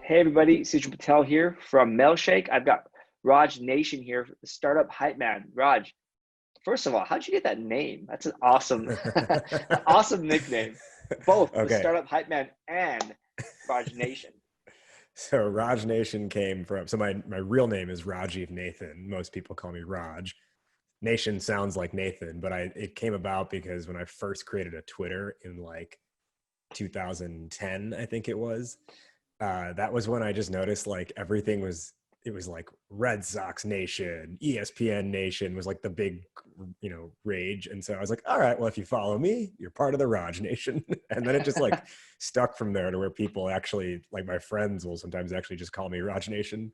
Hey everybody, Sujal Patel here from Mailshake. I've got RajNATION here, the Startup Hypeman. Raj, first of all, how'd you get that name? That's an awesome, awesome nickname. Both the Okay. Startup Hypeman and RajNATION. So Raj Nation came from, so my real name is Rajiv Nathan. Most people call me Raj. Nation sounds like Nathan, but it came about because when I first created a Twitter in like 2010, I think it was, that was when I just noticed like it was like Red Sox Nation, ESPN Nation was like the big, rage. And so I was like, all right, well, if you follow me, you're part of the Raj Nation. And then it just like stuck from there to where people actually, like my friends will sometimes actually just call me Raj Nation.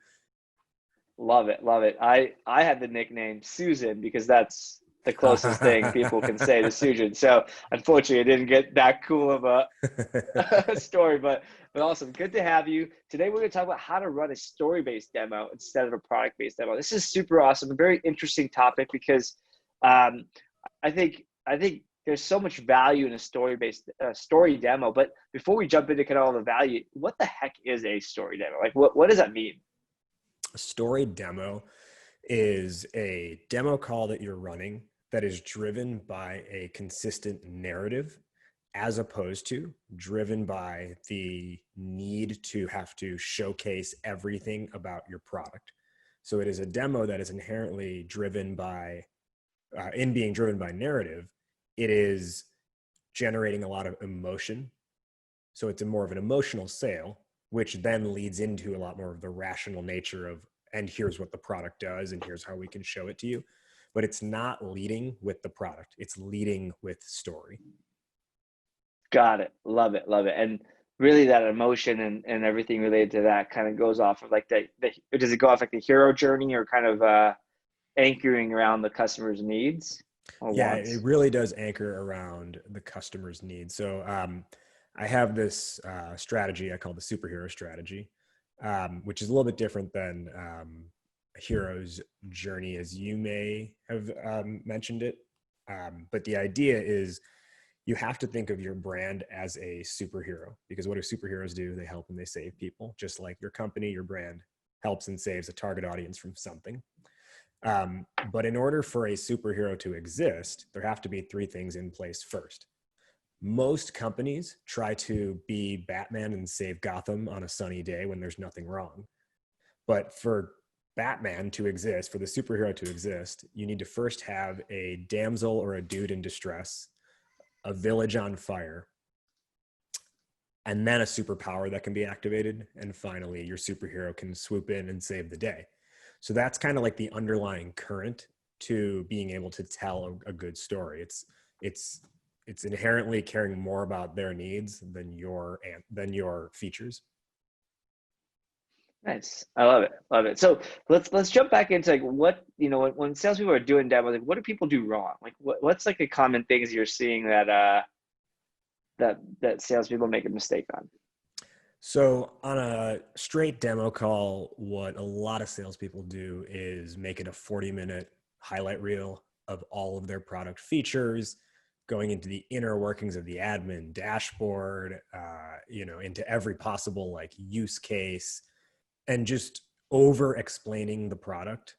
Love it, love it. I had the nickname Susan because that's the closest thing people can say to Susan. So unfortunately, I didn't get that cool of a story, but awesome. Good to have you. Today we're going to talk about how to run a story-based demo instead of a product-based demo. This is super awesome, a very interesting topic because um, I think there's so much value in a story-based story demo. But before we jump into kind of all the value, what the heck is a story demo? Like, what does that mean? A story demo is a demo call that you're running that is driven by a consistent narrative as opposed to driven by the need to have to showcase everything about your product. So it is a demo that is inherently driven by, in being driven by narrative, it is generating a lot of emotion. So it's a more of an emotional sale, which then leads into a lot more of the rational nature of, and here's what the product does, and here's how we can show it to you. But it's not leading with the product, it's leading with story. Got it. Love it. Love it. And really that emotion and everything related to that kind of goes off of like does it go off like the hero journey or kind of anchoring around the customer's needs or Yeah, it wants? really does anchor around the customer's needs. So I have this strategy I call the superhero strategy, which is a little bit different than a hero's journey, as you may have mentioned it. But the idea is you have to think of your brand as a superhero, because what do superheroes do? They help and they save people, just like your company, your brand helps and saves a target audience from something. But in order for a superhero to exist, there have to be three things in place first. Most companies try to be Batman and save Gotham on a sunny day when there's nothing wrong. But for Batman to exist, for the superhero to exist, you need to first have a damsel or a dude in distress, a village on fire, and then a superpower that can be activated. And finally, your superhero can swoop in and save the day. So that's kind of like the underlying current to being able to tell a good story. It's inherently caring more about their needs than your features. Nice. I love it. Love it. So let's jump back into like what, when salespeople are doing demos, like what do people do wrong? Like what's like the common things you're seeing that salespeople make a mistake on? So on a straight demo call, what a lot of salespeople do is make it a 40-minute highlight reel of all of their product features, going into the inner workings of the admin dashboard, into every possible like use case, and just over explaining the product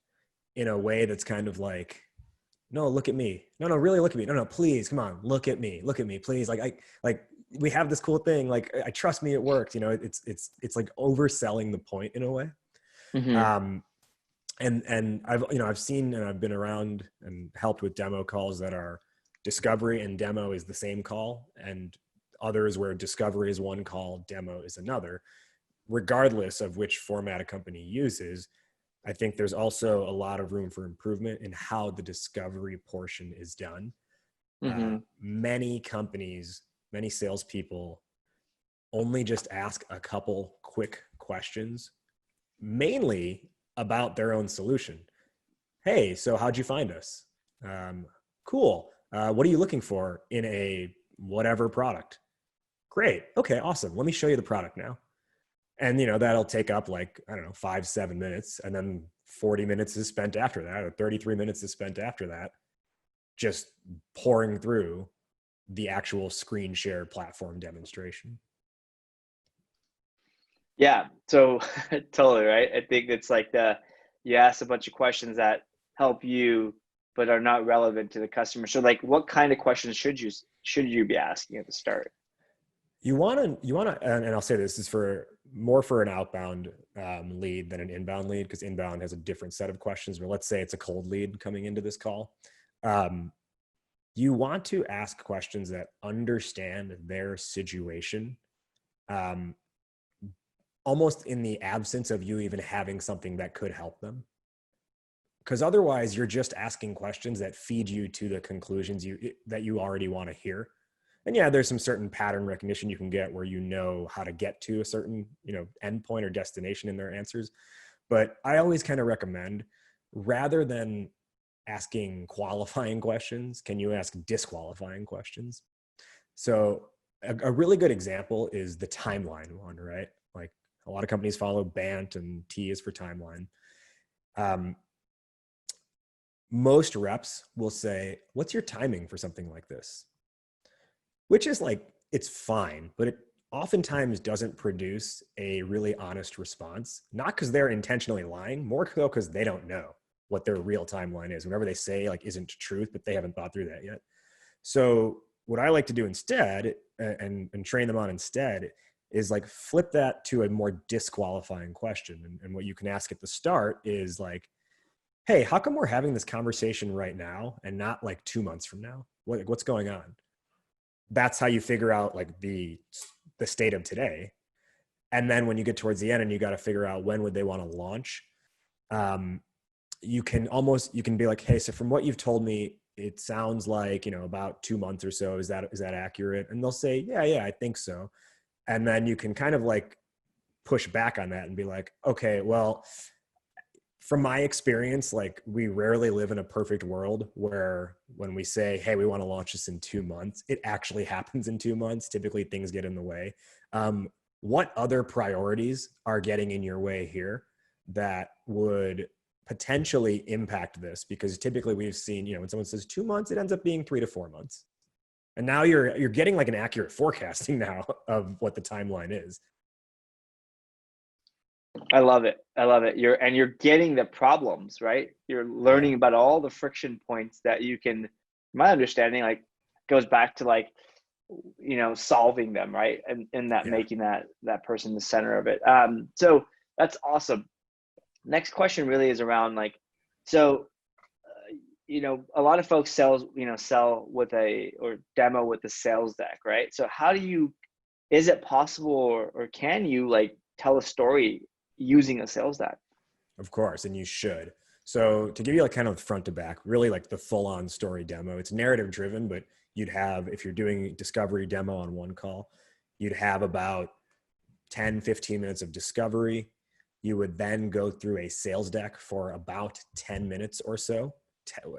in a way that's kind of like, no, look at me. No, really look at me. No, please, come on, look at me, please. Like we have this cool thing. Like, I trust me, it worked. It's like overselling the point in a way. Hmm. Um, and I've seen and I've been around and helped with demo calls that are discovery and demo is the same call, and others where discovery is one call, demo is another. Regardless of which format a company uses, I think there's also a lot of room for improvement in how the discovery portion is done. Hmm. Many companies, many salespeople only just ask a couple quick questions, mainly about their own solution. Hey, so how'd you find us? Cool. What are you looking for in a whatever product? Great. Okay, awesome. Let me show you the product now. And that'll take up like, I don't know, 5-7 minutes, and then 40 minutes is spent after that, or 33 minutes is spent after that, just pouring through the actual screen share platform demonstration. Yeah. So totally right. I think it's like you ask a bunch of questions that help you but are not relevant to the customer. So like what kind of questions should you be asking at the start? You want to, and I'll say this is for more for an outbound lead than an inbound lead, because inbound has a different set of questions. But let's say it's a cold lead coming into this call. Um, you want to ask questions that understand their situation, um, almost in the absence of you even having something that could help them. Because otherwise, you're just asking questions that feed you to the conclusions that you already want to hear. And yeah, there's some certain pattern recognition you can get where you know how to get to a certain, endpoint or destination in their answers. But I always kind of recommend, rather than asking qualifying questions, can you ask disqualifying questions? So a really good example is the timeline one, right? Like a lot of companies follow BANT, and T is for timeline. Um, Most reps will say, what's your timing for something like this? Which is like, it's fine, but it oftentimes doesn't produce a really honest response. Not because they're intentionally lying, more so because they don't know what their real timeline is. Whenever they say like isn't truth, but they haven't thought through that yet. So what I like to do instead, and train them on instead, is like flip that to a more disqualifying question. And what you can ask at the start is like, hey, how come we're having this conversation right now and not like 2 months from now? What's going on? That's how you figure out like the state of today. And then when you get towards the end and you got to figure out when would they want to launch, um, you can be like, hey, so from what you've told me, it sounds like, about 2 months or so. Is that accurate? And they'll say, yeah, I think so. And then you can kind of like push back on that and be like, okay, well, from my experience, like we rarely live in a perfect world where when we say, hey, we want to launch this in 2 months, it actually happens in 2 months. Typically things get in the way. What other priorities are getting in your way here that would potentially impact this? Because typically we've seen, when someone says 2 months, it ends up being 3 to 4 months. And now you're getting like an accurate forecasting now of what the timeline is. I love it. I love it. You're getting the problems, right? You're Yeah. learning about all the friction points that you can, my understanding, like goes back to like, solving them, right? And that Yeah. making that person the center of it. So that's awesome. Next question really is around like, so a lot of folks sell with or demo with the sales deck, right? So is it possible or can you like tell a story using a sales deck? Of course, and you should. So to give you like kind of front to back, really like the full on story demo, it's narrative driven, but you'd have, if you're doing discovery demo on one call, you'd have about 10, 15 minutes of discovery. You would then go through a sales deck for about 10 minutes or so,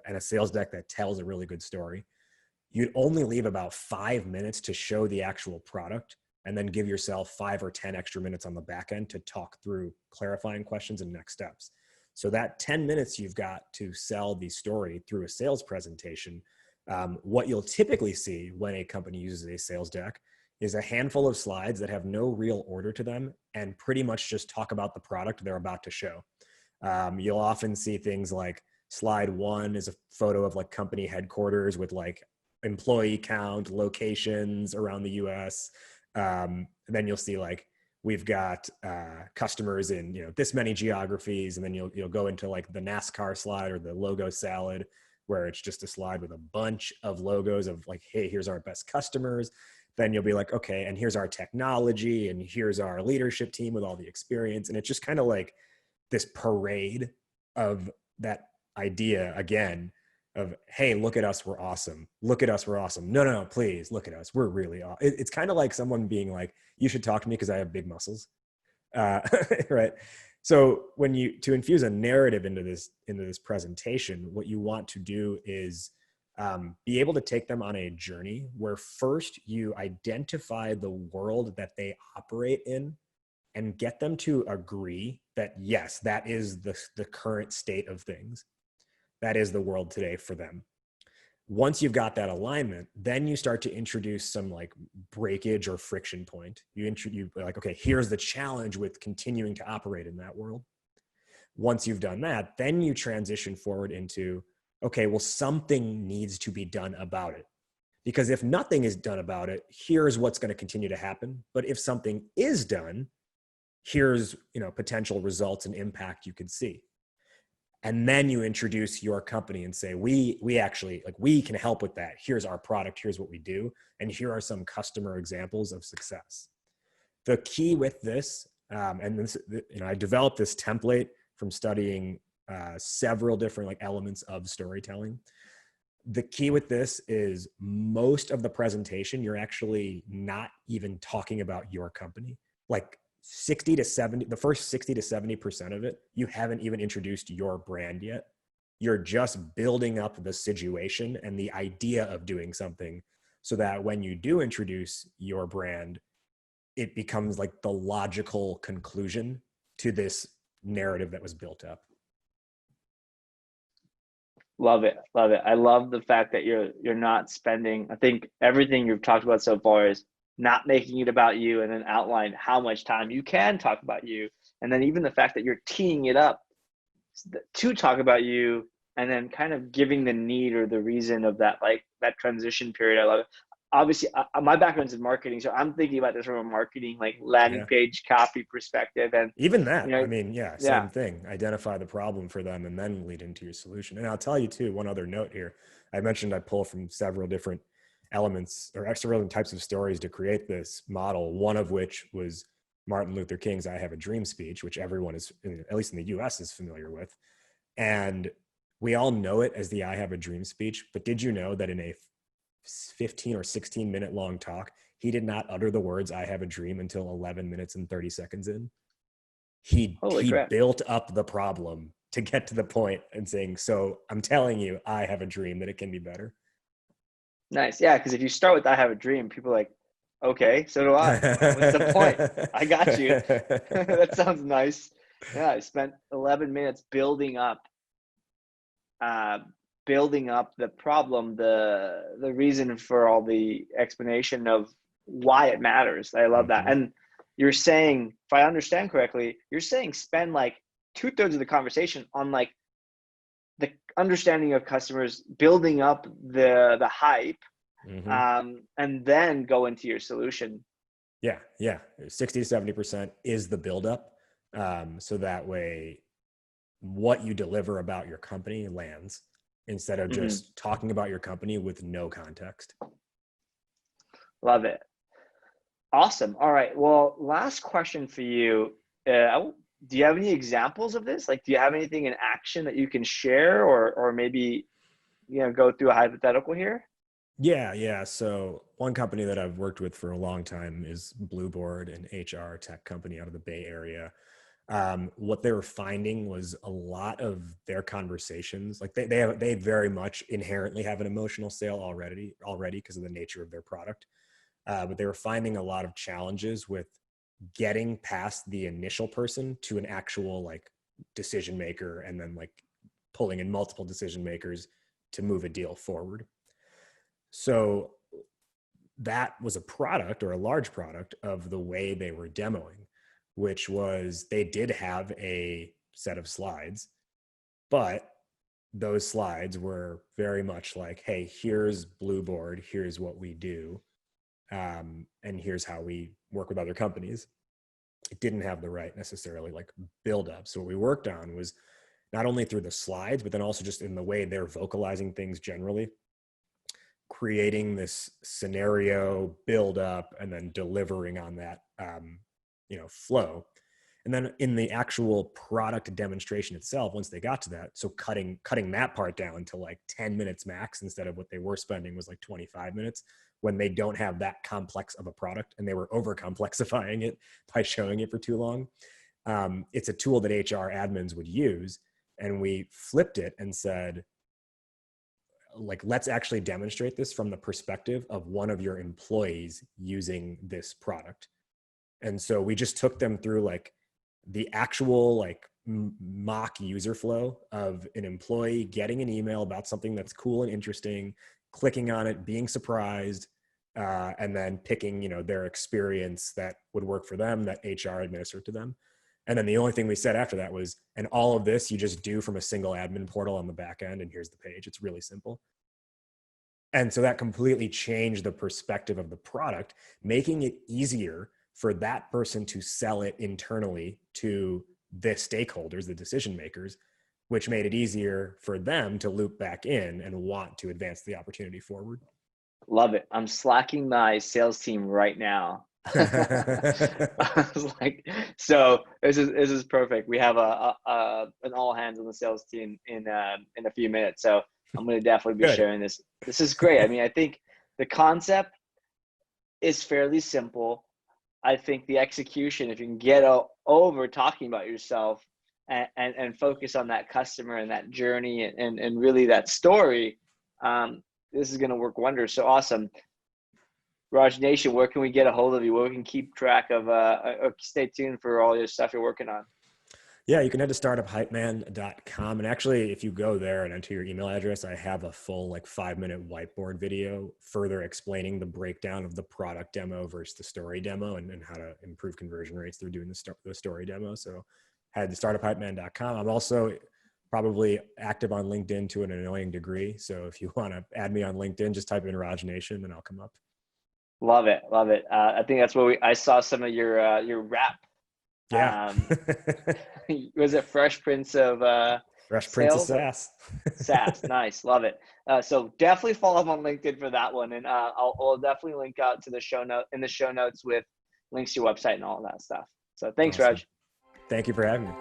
and a sales deck that tells a really good story. You'd only leave about 5 minutes to show the actual product, and then give yourself 5 or 10 extra minutes on the back end to talk through clarifying questions and next steps. So that 10 minutes you've got to sell the story through a sales presentation. What you'll typically see when a company uses a sales deck is a handful of slides that have no real order to them and pretty much just talk about the product they're about to show. You'll often see things like slide one is a photo of like company headquarters with like employee count, locations around the US. And then you'll see like we've got customers in this many geographies, and then you'll go into like the NASCAR slide or the logo salad, where it's just a slide with a bunch of logos of like, hey, here's our best customers. Then you'll be like, okay, and here's our technology, and here's our leadership team with all the experience, and it's just kind of like this parade of that idea again of, hey, look at us, we're awesome. Look at us, we're awesome. No, please look at us, we're really awesome. It's kind of like someone being like, you should talk to me because I have big muscles. uh, right? So to infuse a narrative into this presentation, what you want to do is be able to take them on a journey where first you identify the world that they operate in and get them to agree that yes, that is the current state of things. That is the world today for them. Once you've got that alignment, then you start to introduce some like breakage or friction point. You like, okay, here's the challenge with continuing to operate in that world. Once you've done that, then you transition forward into, okay, well, something needs to be done about it. Because if nothing is done about it, here's what's going to continue to happen. But if something is done, here's, potential results and impact you could see. And then you introduce your company and say, we actually, like, we can help with that. Here's our product. Here's what we do. And here are some customer examples of success. The key with this, and this, I developed this template from studying several different like elements of storytelling. The key with this is most of the presentation, you're actually not even talking about your company. Like 60 to 70, the first 60 to 70% of it, you haven't even introduced your brand yet. You're just building up the situation and the idea of doing something so that when you do introduce your brand, it becomes like the logical conclusion to this narrative that was built up. Love it. Love it. I love the fact that you're not spending, I think everything you've talked about so far is not making it about you, and then outline how much time you can talk about you. And then even the fact that you're teeing it up to talk about you, and then kind of giving the need or the reason of that, like that transition period. I love it. Obviously, my background's in marketing, so I'm thinking about this from a marketing, like landing page copy perspective. And even that, yeah. Same thing. Identify the problem for them and then lead into your solution. And I'll tell you too, one other note here. I mentioned I pull from several different elements or several different types of stories to create this model, one of which was Martin Luther King's I Have a Dream speech, which everyone is, at least in the US, is familiar with. And we all know it as the I Have a Dream speech, but did you know that in a 15 or 16 minute long talk, he did not utter the words I have a dream until 11 minutes and 30 seconds in? He built up the problem to get to the point and saying, so I'm telling you, I have a dream that it can be better. Nice. Yeah, because if you start with I have a dream, people are like, okay, so do I. What's the point? I got you. That sounds nice. Yeah, I spent 11 minutes building up the problem, the reason for all the explanation of why it matters. I love that. And you're saying, if I understand correctly, you're saying spend like 2/3 of the conversation on like the understanding of customers, building up the hype, and then go into your solution. Yeah. 60 to 70% is the buildup. So that way, what you deliver about your company lands instead of just talking about your company with no context. Love it. Awesome. All right. Well, last question for you. Do you have any examples of this? Like, do you have anything in action that you can share, or maybe, go through a hypothetical here? Yeah. So one company that I've worked with for a long time is Blueboard, an HR tech company out of the Bay Area. What they were finding was a lot of their conversations, like they very much inherently have an emotional sale already because of the nature of their product. But they were finding a lot of challenges with getting past the initial person to an actual like decision maker, and then like pulling in multiple decision makers to move a deal forward. So that was a product, or a large product, of the way they were demoing, which was they did have a set of slides, but those slides were very much like, hey, here's Blueboard, here's what we do, and here's how we work with other companies. It didn't have the right necessarily like build up. So what we worked on was not only through the slides, but then also just in the way they're vocalizing things generally, creating this scenario build up and then delivering on that flow. And then in the actual product demonstration itself, once they got to that, so cutting that part down to like 10 minutes max instead of what they were spending was like 25 minutes, when they don't have that complex of a product and they were over complexifying it by showing it for too long. It's a tool that HR admins would use. And we flipped it and said, like, let's actually demonstrate this from the perspective of one of your employees using this product. And so we just took them through like the actual like mock user flow of an employee getting an email about something that's cool and interesting, clicking on it, being surprised, and then picking, their experience that would work for them, that HR administered to them. And then the only thing we said after that was, and all of this you just do from a single admin portal on the back end, and here's the page. It's really simple. And so that completely changed the perspective of the product, making it easier for that person to sell it internally to the stakeholders, the decision makers, which made it easier for them to loop back in and want to advance the opportunity forward. Love it. I'm slacking my sales team right now. I was like, so this is perfect. We have an all hands on the sales team in a few minutes. So I'm going to definitely be sharing this. This is great. I mean, I think the concept is fairly simple. I think the execution, if you can get over talking about yourself and focus on that customer and that journey and really that story, this is going to work wonders. So awesome. Raj Nation, where can we get a hold of you? Where we can keep track of, stay tuned for all your stuff you're working on? Yeah, you can head to startuphypeman.com. And actually, if you go there and enter your email address, I have a full 5-minute whiteboard video further explaining the breakdown of the product demo versus the story demo and how to improve conversion rates through doing the story demo. So head to startuphypeman.com. I'm also probably active on LinkedIn to an annoying degree. So if you want to add me on LinkedIn, just type in RajNATION and I'll come up. Love it. Love it. I think that's where I saw some of your rap. Yeah. Was it Fresh Prince of Fresh Prince of Sass? Sass. Nice. Love it. So definitely follow up on LinkedIn for that one. And I'll definitely link out to the show notes with links to your website and all of that stuff. So thanks, Awesome. Raj. Thank you for having me.